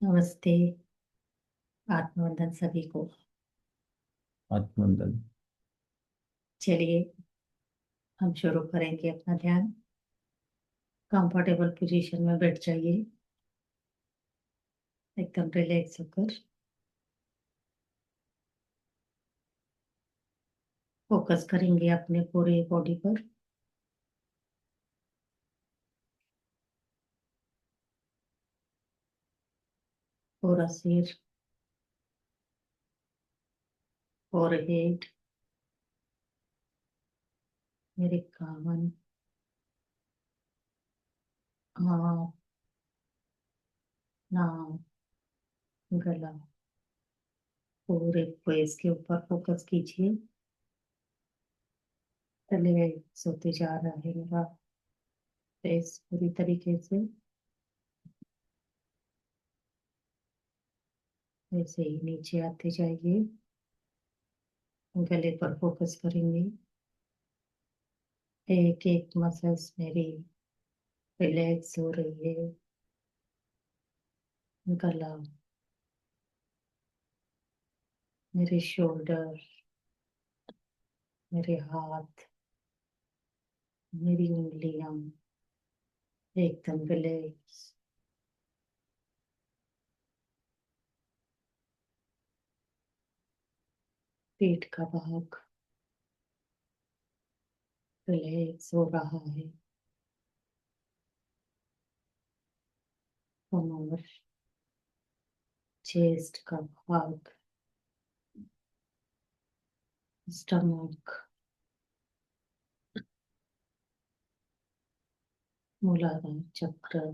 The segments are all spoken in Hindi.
नमस्ते। आत्मवंदन सभी को। आत्मबंधन। चलिए, हम शुरू करेंगे अपना ध्यान। कंफर्टेबल पोजीशन में बैठ जाइए, एकदम रिलैक्स होकर। फोकस करेंगे अपने पूरे बॉडी पर। पूरा सिर, फोरहेड, मेरे कान, आँख, नाक, गला, पूरे फेस के ऊपर फोकस कीजिए। रिलैक्स होते जा रहा है मेरा फेस पूरी तरीके से। ऐसे ही नीचे आते जाइए, गले पर फोकस करेंगे। एक एक मसल्स मेरी रिलैक्स हो रही है। गला, मेरे शोल्डर, मेरे हाथ, मेरी उंगलियां एकदम रिलैक्स। पेट का भाग रिलैक्स हो रहा है। कमर, चेस्ट का भाग, स्टमक, मूलाधार चक्र,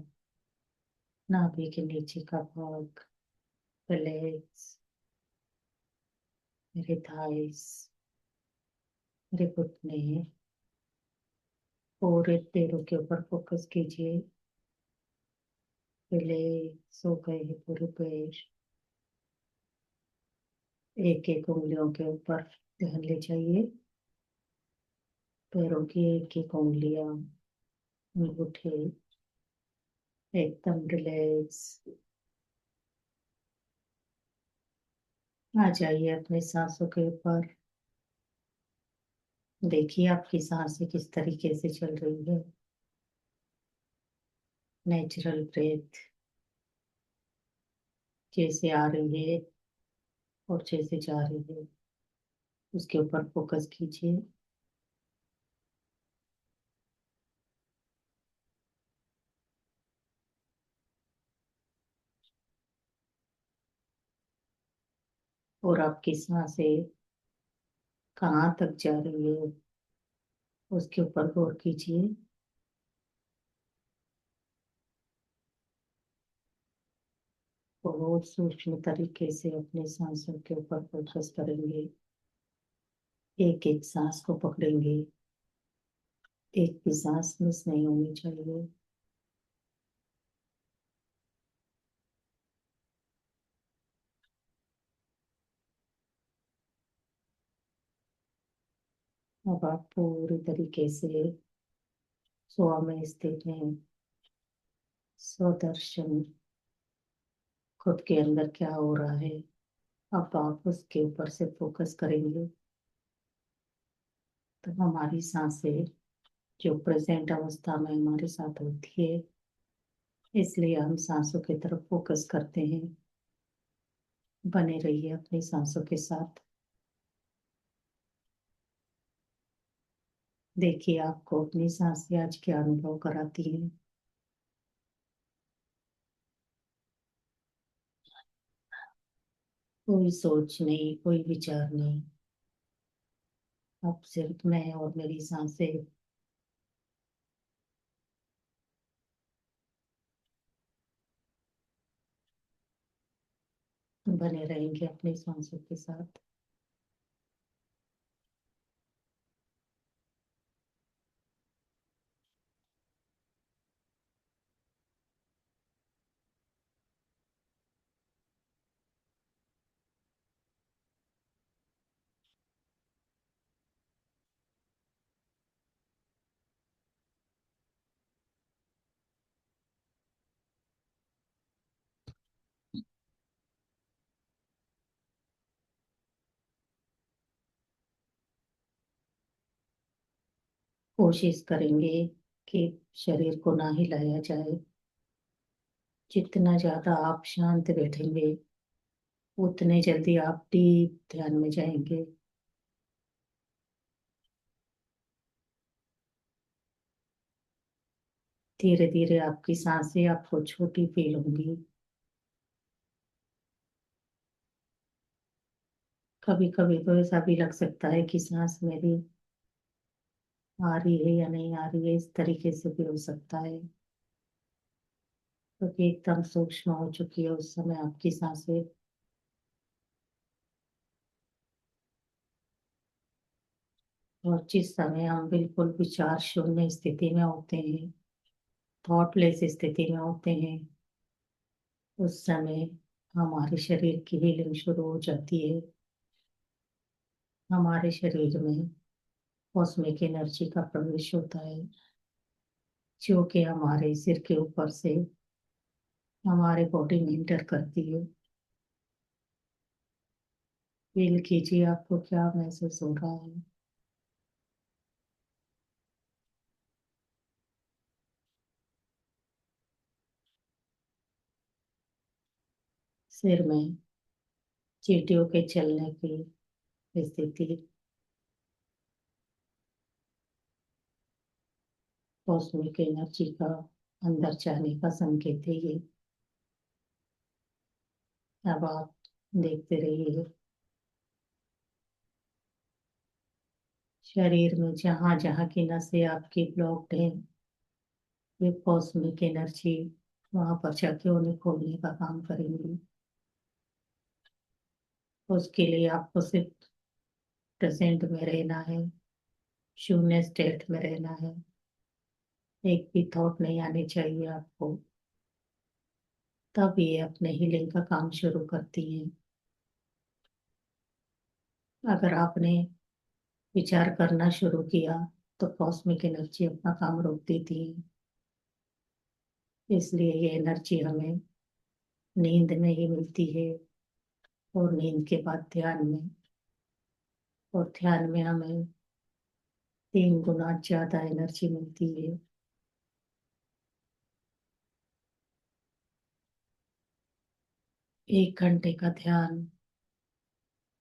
नाभि के नीचे का भाग रिलैक्स। मेरे थाइस, मेरे घुटने, पूरे पैरों के ऊपर फोकस कीजिए। रिलैक्स हो गए हैं पूरे पैर। एक एक उंगलियों के ऊपर ध्यान ले जाइए। पैरों की एक एक उंगलियां, अंगूठे एकदम रिलैक्स। आ जाइए अपनी सांसों के ऊपर। देखिए आपकी सांसें किस तरीके से चल रही है। नेचुरल ब्रेथ जैसे आ रही है और जैसे जा रही है, उसके ऊपर फोकस कीजिए। और आपकी सांसें कहाँ तक जा रही है, उसके ऊपर गौर कीजिए। बहुत सूक्ष्म तरीके से अपनी सांसों के ऊपर फोकस करेंगे। एक एक सांस को पकड़ेंगे। एक भी सांस मिस नहीं होनी चाहिए। अब आप पूरी तरीके से स्व में स्थित हैं। स्वदर्शन, खुद के अंदर क्या हो रहा है, अब आप उसके ऊपर से फोकस करेंगे। तो हमारी सांसें जो प्रेजेंट अवस्था में हमारे साथ होती है, इसलिए हम सांसों की तरफ फोकस करते हैं। बने रहिए अपनी सांसों के साथ। देखिए आपको अपनी सांसें आज क्या अनुभव कराती हैं। कोई सोच नहीं, कोई विचार नहीं। अब सिर्फ मैं और मेरी सांसें बने रहेंगे अपनी सांसों के साथ। कोशिश करेंगे कि शरीर को ना हिलाया जाए। जितना ज्यादा आप शांत बैठेंगे उतने जल्दी आप डीप ध्यान में जाएंगे। धीरे धीरे आपकी सांसें आपको छोटी फील होंगी। कभी कभी तो ऐसा भी लग सकता है कि सांस मेरी आ रही है या नहीं आ रही है, इस तरीके से भी हो सकता है, क्योंकि एकदम सूक्ष्म हो चुकी है उस समय आपकी सांसें। और जिस समय हम बिल्कुल विचार शून्य स्थिति में होते हैं, थॉटलेस स्थिति में होते हैं, उस समय हमारे शरीर की हीलिंग शुरू हो जाती है। हमारे शरीर में कॉस्मिक एनर्जी का प्रवेश होता है, जो कि हमारे सिर के ऊपर से हमारे बॉडी में इंटर करती है। फील कीजिए आपको क्या महसूस हो रहा है। सिर में चींटियों के चलने की स्थिति कॉस्मिक एनर्जी का अंदर जाने का संकेत है ये। अब आप देखते रहिए शरीर में जहां जहां की नसें आपकी ब्लॉक्ड हैं, ये कॉस्मिक एनर्जी वहां पर जाके उन्हें खोलने का काम करेंगी। उसके लिए आपको सिर्फ प्रेजेंट में रहना है, शून्य स्टेट में रहना है। एक भी थॉट नहीं आने चाहिए आपको, तब ये अपने हीलिंग का काम शुरू करती हैं। अगर आपने विचार करना शुरू किया तो कॉस्मिक एनर्जी अपना काम रोक देती है। इसलिए ये एनर्जी हमें नींद में ही मिलती है, और नींद के बाद ध्यान में, और ध्यान में हमें 3 गुना ज्यादा एनर्जी मिलती है। 1 घंटे का ध्यान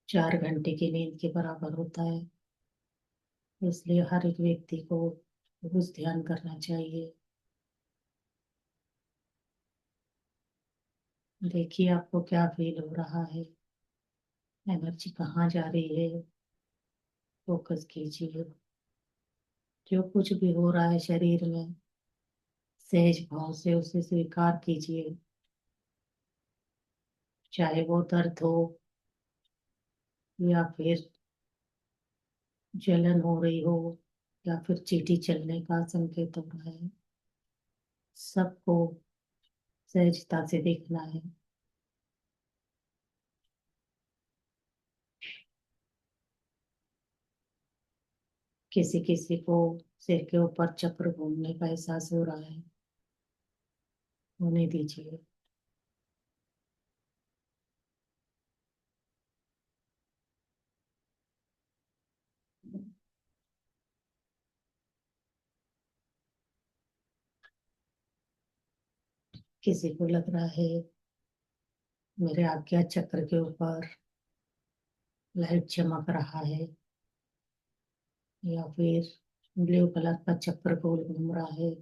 4 घंटे की नींद के बराबर होता है। इसलिए हर एक व्यक्ति को रोज ध्यान करना चाहिए। देखिए आपको क्या फील हो रहा है, एनर्जी कहाँ जा रही है। फोकस कीजिए जो कुछ भी हो रहा है शरीर में, सहज भाव से उसे स्वीकार कीजिए। चाहे वो दर्द हो या फिर जलन हो रही हो या फिर चींटी चलने का संकेत हो रहा है, सबको सहजता से देखना है। किसी किसी को सिर के ऊपर चक्र घूमने का एहसास हो रहा है, होने दीजिए। किसी को लग रहा है मेरे आज्ञा चक्र के ऊपर लाइट चमक रहा है, या फिर ब्लू कलर का चक्र गोल घूम रहा है,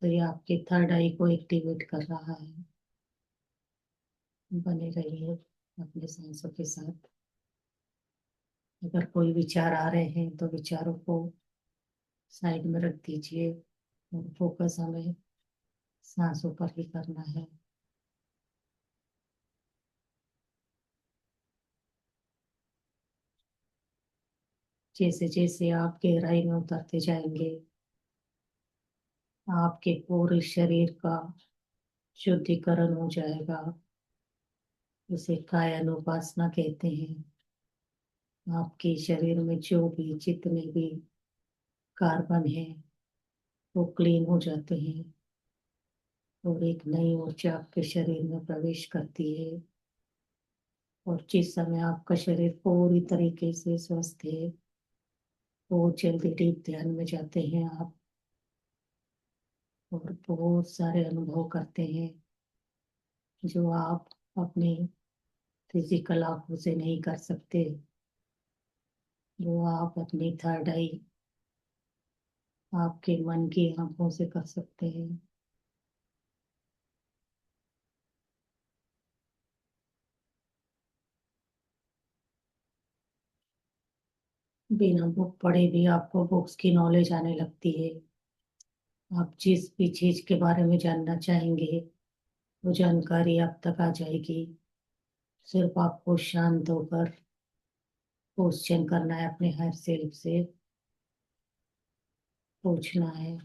तो ये आपके थर्ड आई को एक्टिवेट कर रहा है। बने रहिए अपने सांसों के साथ। अगर कोई विचार आ रहे हैं तो विचारों को साइड में रख दीजिए, और फोकस हमें सांसों पर ही करना है। जैसे जैसे आप गहराई में उतरते जाएंगे, आपके पूरे शरीर का शुद्धिकरण हो जाएगा। इसे कायानुपासना कहते हैं। आपके शरीर में जो भी जितने भी कार्बन है वो क्लीन हो जाते हैं, और एक नई ऊर्जा आपके शरीर में प्रवेश करती है। और जिस समय आपका शरीर पूरी तरीके से स्वस्थ है, बहुत जल्दी डीप ध्यान में जाते हैं आप, और बहुत सारे अनुभव करते हैं जो आप अपनी फिजिकल आंखों से नहीं कर सकते, जो आप अपनी थर्ड आई, आपके मन की आंखों से कर सकते हैं। बिना बुक पढ़े भी आपको बुक्स की नॉलेज आने लगती है। आप जिस भी चीज के बारे में जानना चाहेंगे वो जानकारी आप तक आ जाएगी। सिर्फ आपको शांत होकर क्वेश्चन करना है, अपने हायर सेल्फ से पूछना है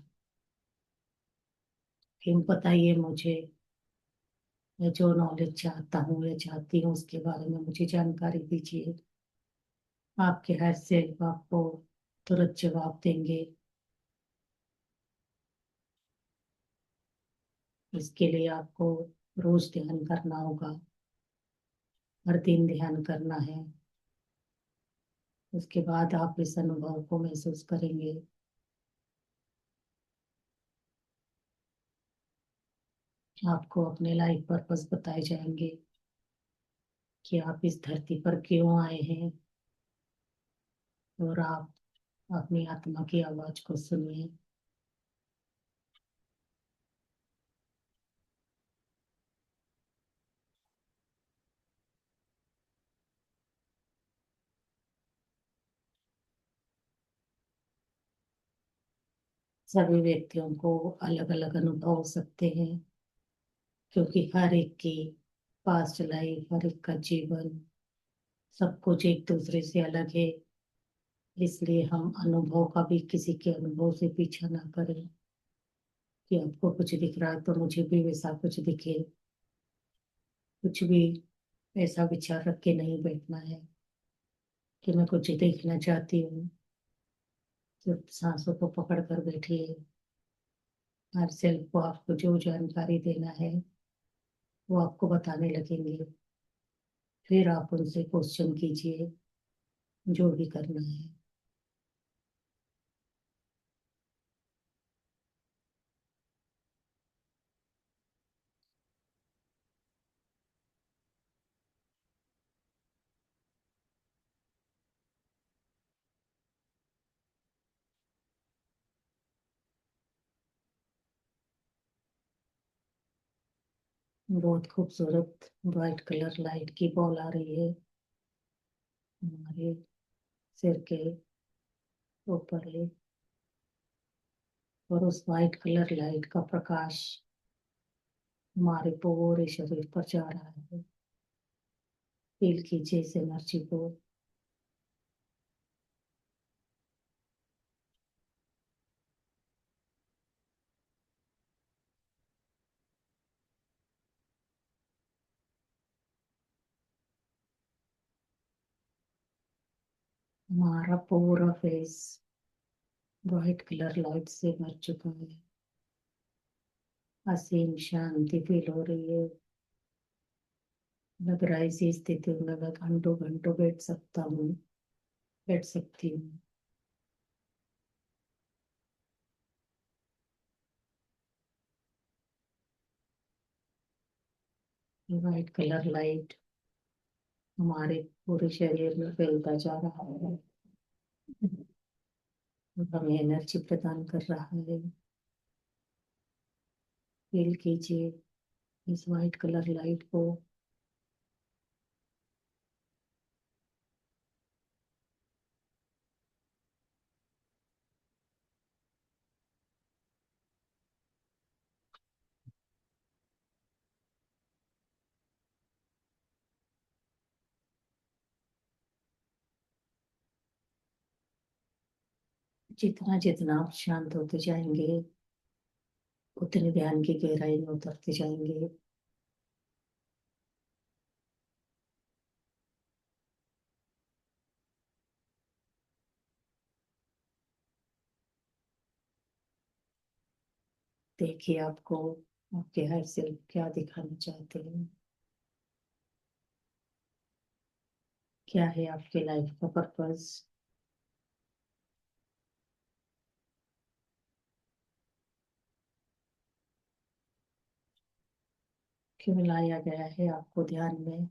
कि बताइए मुझे, मैं जो नॉलेज चाहता हूँ या चाहती हूँ उसके बारे में मुझे जानकारी दीजिए। आपके हायर सेल्फ आपको तुरंत जवाब देंगे। इसके लिए आपको रोज ध्यान करना होगा, हर दिन ध्यान करना है। उसके बाद आप इस अनुभव को महसूस करेंगे। आपको अपने लाइफ पर्पस बताए जाएंगे कि आप इस धरती पर क्यों आए हैं, और आप अपनी आत्मा की आवाज को सुनिए। सभी व्यक्तियों को अलग अलग अनुभव हो सकते हैं, क्योंकि हर एक की पास्ट लाइफ, हर एक का जीवन, सब कुछ एक दूसरे से अलग है। इसलिए हम अनुभव का भी किसी के अनुभव से पीछा ना करें कि आपको कुछ दिख रहा है तो मुझे भी वैसा कुछ दिखे। कुछ भी ऐसा विचार रख के नहीं बैठना है कि मैं कुछ देखना चाहती हूँ। सिर्फ सांसों को पकड़ कर बैठिए। हर सेल्फ को आपको जो जानकारी देना है वो आपको बताने लगेंगे। फिर आप उनसे क्वेश्चन कीजिए, जो भी करना है। बहुत खूबसूरत वाइट कलर लाइट की बॉल आ रही है हमारे सिर के ऊपर है, और उस वाइट कलर लाइट का प्रकाश हमारे पूरे शरीर पर जा रहा है। फील कीजिए इस एनर्जी को। हमारा पूरा फेस वाइट कलर लाइट से भर चुका है। असीम शांति फील हो रही है। लग रहा है इसी स्थिति में मैं घंटों घंटों बैठ सकता हूँ, बैठ सकती हूँ। वाइट कलर लाइट हमारे पूरे शरीर में फैलता जा रहा है, हमें एनर्जी प्रदान कर रहा है। फील कीजिए इस वाइट कलर लाइट को। जितना जितना आप शांत होते जाएंगे उतने ध्यान की गहराई में उतरते जाएंगे। देखिए आपको आपके हर से क्या दिखाना चाहते हैं, क्या है आपके लाइफ का पर्पस। क्यों लाया गया है आपको ध्यान में?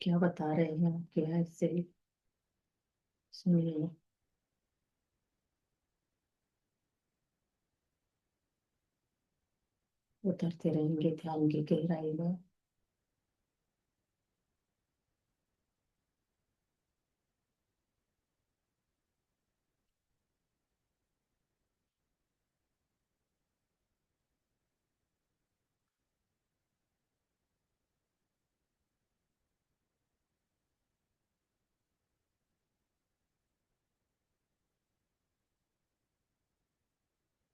क्या बता रहे हैं आपके ऐसे? सुनिए। उतरते रहेंगे ध्यान की गहराई में।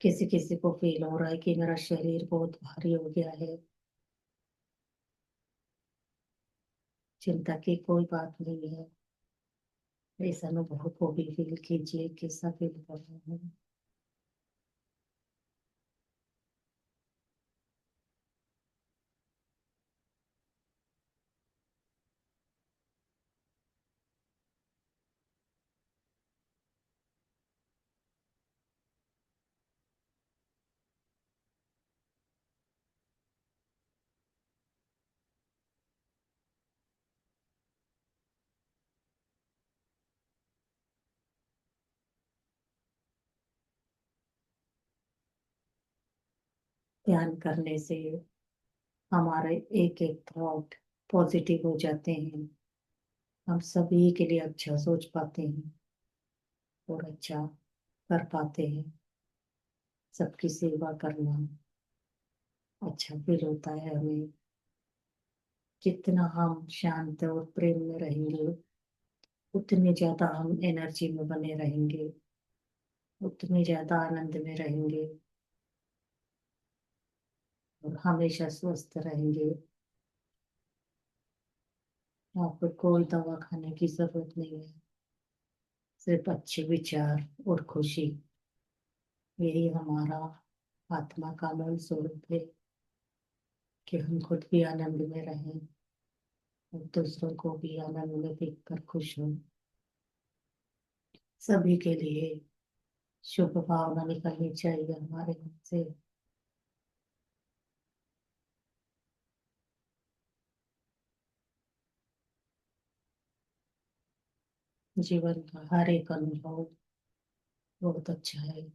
किसी किसी को फील हो रहा है कि मेरा शरीर बहुत भारी हो गया है। चिंता की कोई बात नहीं है। इस अनुभव को भी फील कीजिए, कैसा फील कर रहे हैं। ध्यान करने से हमारे एक एक थॉट पॉजिटिव हो जाते हैं। हम सभी के लिए अच्छा सोच पाते हैं और अच्छा कर पाते हैं। सबकी सेवा करना अच्छा फील होता है हमें। जितना हम शांत और प्रेम में रहेंगे, उतने ज्यादा हम एनर्जी में बने रहेंगे, उतने ज्यादा आनंद में रहेंगे और हमेशा स्वस्थ रहेंगे। आपको कोई दवा खाने की जरूरत नहीं है। सिर्फ अच्छे विचार और खुशी, यही हमारा आत्मा का मूल स्वरूप है। कि हम खुद भी आनंद में रहें और दूसरों को भी आनंद में देखकर खुश हों। सभी के लिए शुभ भावना निकलनी चाहिए हमारे मन से। जीवन का हर एक अनुभव बहुत अच्छा है।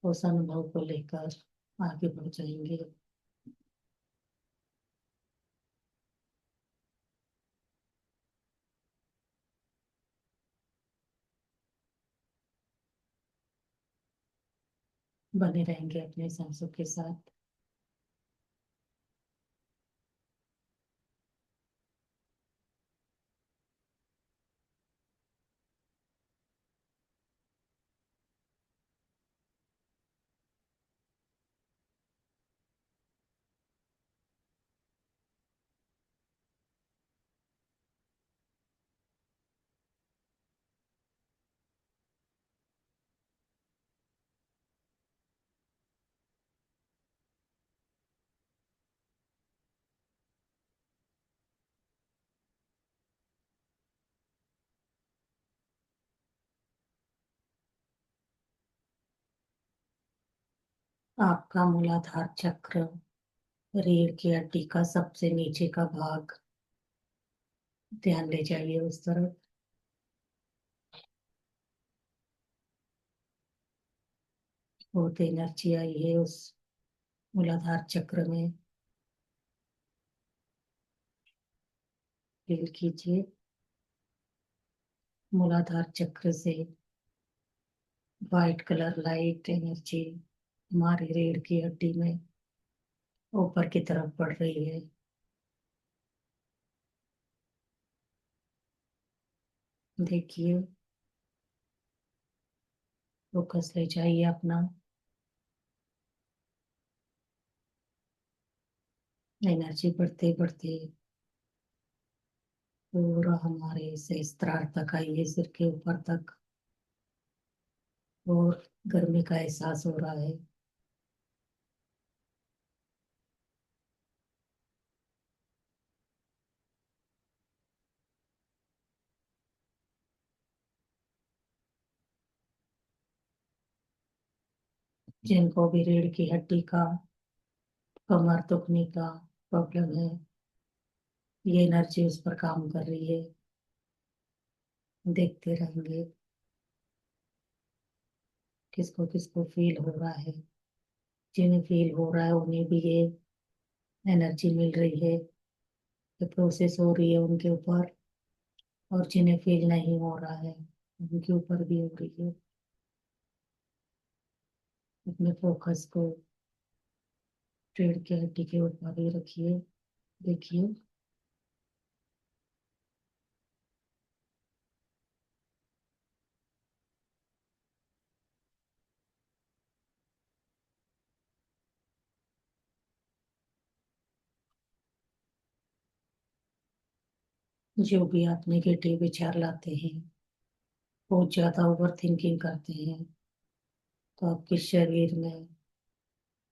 उस अनुभव को लेकर आगे बढ़ जाएंगे। बने रहेंगे अपने सांसों के साथ। आपका मूलाधार चक्र, रीढ़ की हड्डी का सबसे नीचे का भाग, ध्यान ले जाइए उस तरफ। बहुत एनर्जी आई है उस मूलाधार चक्र में। फील कीजिए। मूलाधार चक्र से वाइट कलर लाइट एनर्जी हमारी रीढ़ की हड्डी में ऊपर की तरफ बढ़ रही है। देखिए, फोकस ले जाइए अपना। एनर्जी बढ़ते बढ़ते पूरा हमारे सहस्त्रार तक आई है, सिर के ऊपर तक। और गर्मी का एहसास हो रहा है। जिनको भी रीढ़ की हड्डी का कमर दुखने का प्रॉब्लम है, ये एनर्जी उस पर काम कर रही है। देखते रहेंगे किसको किसको फील हो रहा है। जिन्हें फील हो रहा है उन्हें भी ये एनर्जी मिल रही है, ये प्रोसेस हो रही है उनके ऊपर। और जिन्हें फील नहीं हो रहा है उनके ऊपर भी हो रही है। अपने फोकस को रीढ़ की हड्डी के ऊपर ही रखिए। देखिए, जो भी आप नेगेटिव विचार लाते हैं, बहुत ज्यादा ओवर थिंकिंग करते हैं, तो आपके शरीर में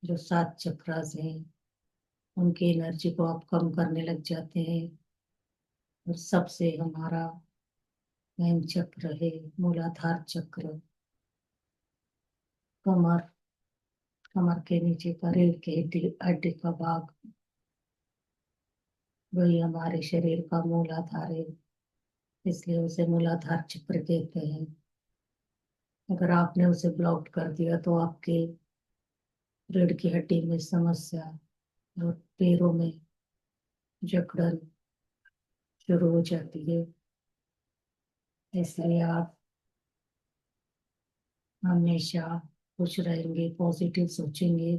जो 7 चक्रास हैं उनकी एनर्जी को आप कम करने लग जाते हैं। और सबसे हमारा मेन चक्र है मूलाधार चक्र। कमर, कमर के नीचे का रीढ़ के हड्डी हड्डी का भाग, वही हमारे शरीर का मूलाधार है, इसलिए उसे मूलाधार चक्र कहते हैं। अगर आपने उसे ब्लॉक कर दिया तो आपके रीढ़ की हड्डी में समस्या और पैरों में जकड़न शुरू हो जाती है। इसलिए आप हमेशा खुश रहेंगे, पॉजिटिव सोचेंगे,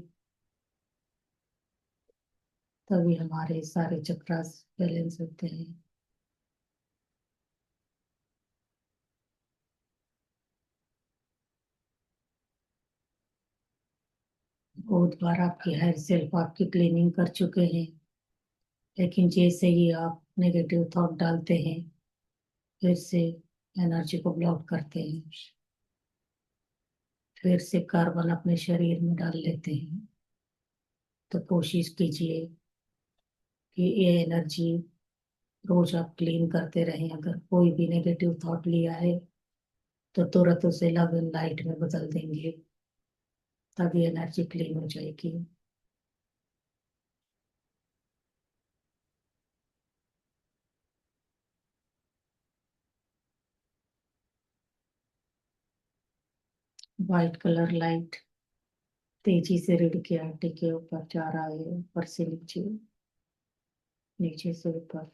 तभी हमारे सारे चक्रास बैलेंस होते हैं। बहुत बार आपकी हायर सेल्फ आपकी क्लीनिंग कर चुके हैं, लेकिन जैसे ही आप नेगेटिव थॉट डालते हैं फिर से एनर्जी को ब्लॉक करते हैं, फिर से कार्बन अपने शरीर में डाल लेते हैं। तो कोशिश कीजिए कि ये एनर्जी रोज आप क्लीन करते रहें। अगर कोई भी नेगेटिव थॉट लिया है तो तुरंत उसे लव एंड लाइट में बदल देंगे, तभी एनर्जी क्लीन हो जाएगी। वाइट कलर लाइट तेजी से रीढ़ की हड्डी के ऊपर जा रहा है, ऊपर से नीचे, नीचे से ऊपर।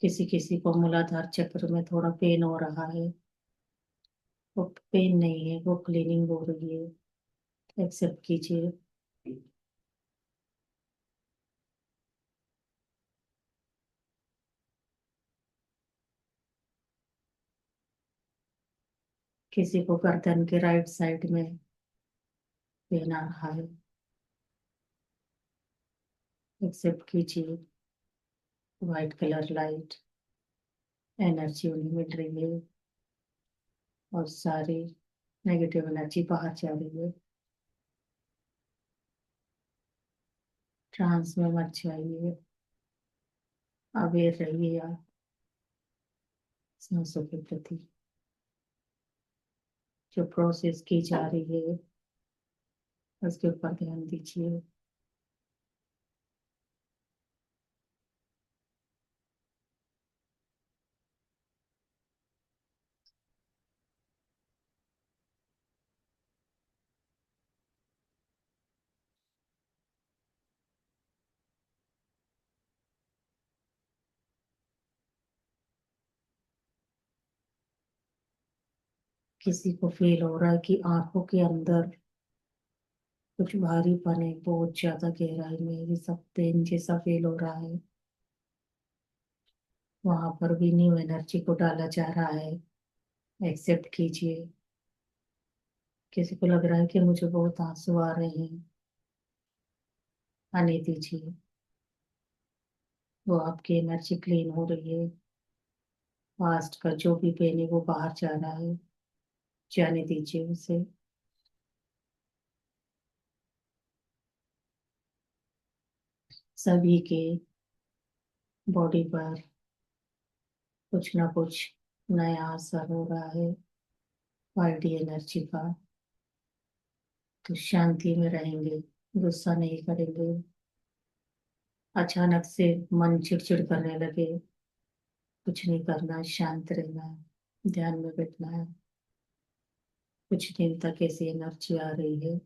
किसी किसी को मूलाधार चक्र में थोड़ा पेन हो रहा है, वो पेन नहीं है, वो क्लीनिंग हो रही है। एक्सेप्ट कीजिए। किसी को गर्दन के राइट साइड में पेन आ रहा है, एक्सेप्ट कीजिए। व्हाइट कलर लाइट एनर्जी उन्हें मिल रही है और सारी नेगेटिव एनर्जी बाहर जा रही है। ट्रांस में मत जाइए, अवेयर रहिए आप सांसों के प्रति। जो प्रोसेस की जा रही है उसके ऊपर ध्यान दीजिए। किसी को फील हो रहा है कि आंखों के अंदर कुछ भारीपन है, बहुत ज्यादा गहराई में ये सब पेन जैसा फील हो रहा है, वहां पर भी न्यू एनर्जी को डाला जा रहा है। एक्सेप्ट कीजिए। किसी को लग रहा है कि मुझे बहुत आंसू आ रहे हैं, आने दीजिए। वो आपकी एनर्जी क्लीन हो रही है। पास्ट का जो भी पेन है वो बाहर जा रहा है, जाने दीजिए उसे। सभी के बॉडी पर कुछ ना कुछ नया असर हो रहा है 5D एनर्जी का। तो शांति में रहेंगे, गुस्सा नहीं करेंगे। अचानक से मन चिड़चिड़ करने लगे, कुछ नहीं करना है, शांत रहना है, ध्यान में बैठना है। कुछ दिन तक ऐसी एनर्जी आ रही है,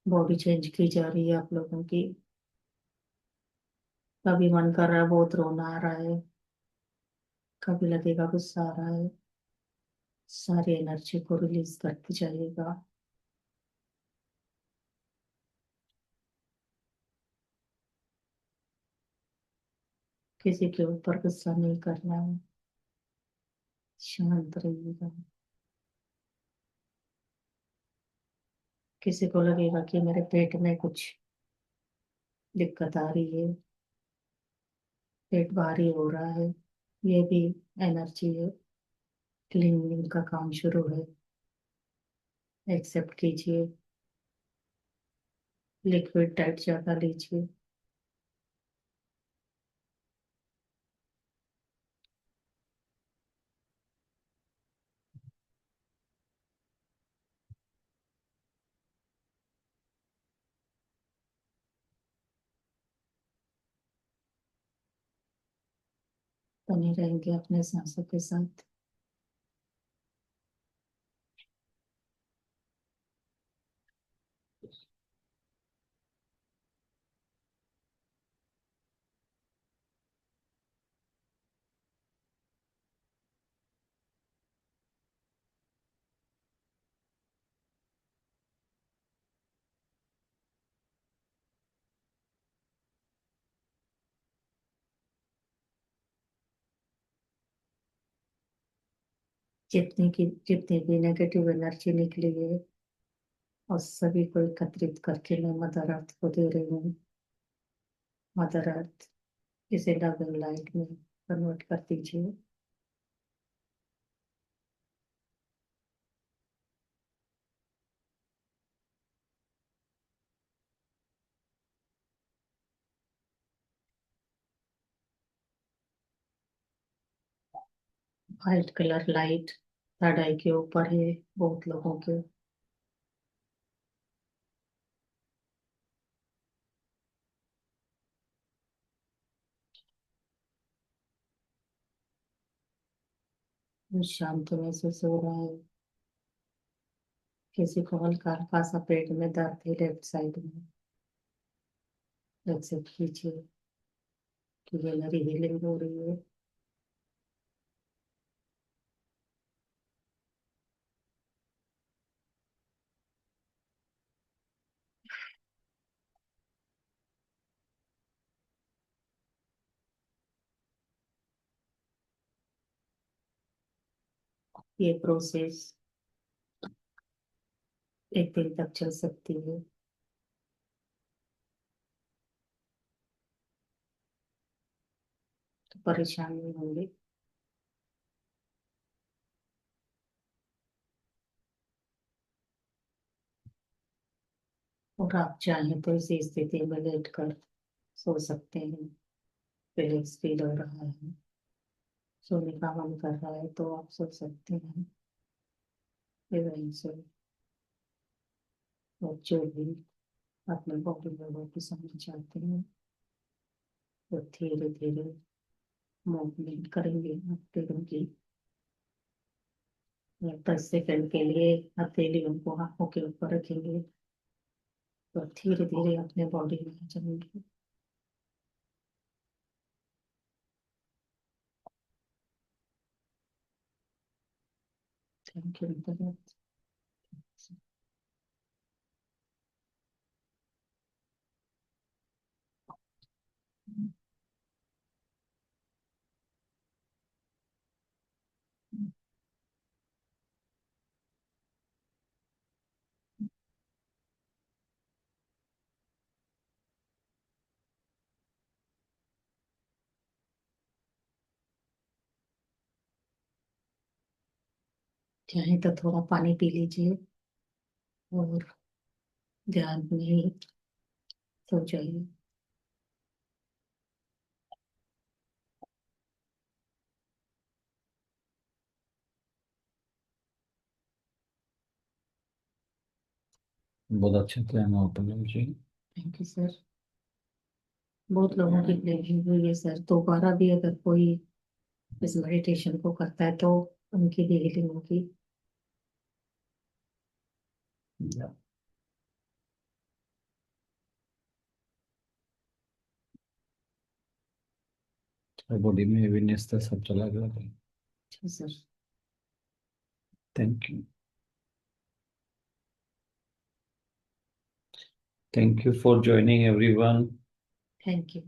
बॉडी चेंज की जा रही है आप लोगों की। कभी मन कर रहा है बहुत रोना आ रहा है, कभी लगेगा गुस्सा आ रहा है। सारी एनर्जी को रिलीज करते जाइएगा। किसी के ऊपर गुस्सा नहीं करना है, शांत रहिएगा। किसी को लगेगा कि मेरे पेट में कुछ दिक्कत आ रही है, पेट भारी हो रहा है, ये भी एनर्जी है। क्लीनिंग का काम शुरू है, एक्सेप्ट कीजिए। लिक्विड टाइट ज्यादा लीजिए। बने रहेंगे अपने सांसों के साथ। जितनी भी नेगेटिव एनर्जी निकली है, और सभी को एकत्रित करके मैं मदर अर्थ को दे रही हूँ। मदर अर्थ, इसे डबल लाइट में कन्वर्ट कर दीजिए। व्हाइट कलर लाइट थर्ड आई के ऊपर है बहुत लोगों के। शांत महसूस हो रहा है। किसी को हल्का हल्का सा पेट में दर्द है लेफ्ट साइड में, एक्सेप्ट कीजिए कि ये मेरी हीलिंग हो रही है। ये प्रोसेस एक दिन तक चल सकती है। तो परेशान नहीं होंगे। और आप चाहें तो इसी स्थिति में लेट कर सो सकते हैं। रिलैक्स फील हो रहा है, सोने का मन कर रहा है तो आप सो सकते हैं। इवेंट से और जो भी अपने बॉडी में वापस आना चाहते हैं, तो धीरे धीरे मूवमेंट करेंगे आप पैरों की। 10 सेकंड के लिए हथेली उनको आंखों के ऊपर रखेंगे, तो धीरे धीरे अपने बॉडी में आ जाएंगे। Thank you. चाहे तो थोड़ा पानी पी लीजिए और ध्यान में ही सो जाइए। बहुत अच्छा किया ना आपने जी। Thank you sir. बहुत लोगों की ब्लेसिंग हुई है सर, दोबारा भी अगर कोई इस मेडिटेशन को करता है तो उनकी भी हीलिंग होगी। या, बॉडी में हेवीनेस था, सब चला गया। अच्छा sir. Thank you. Thank you for joining everyone. Thank you.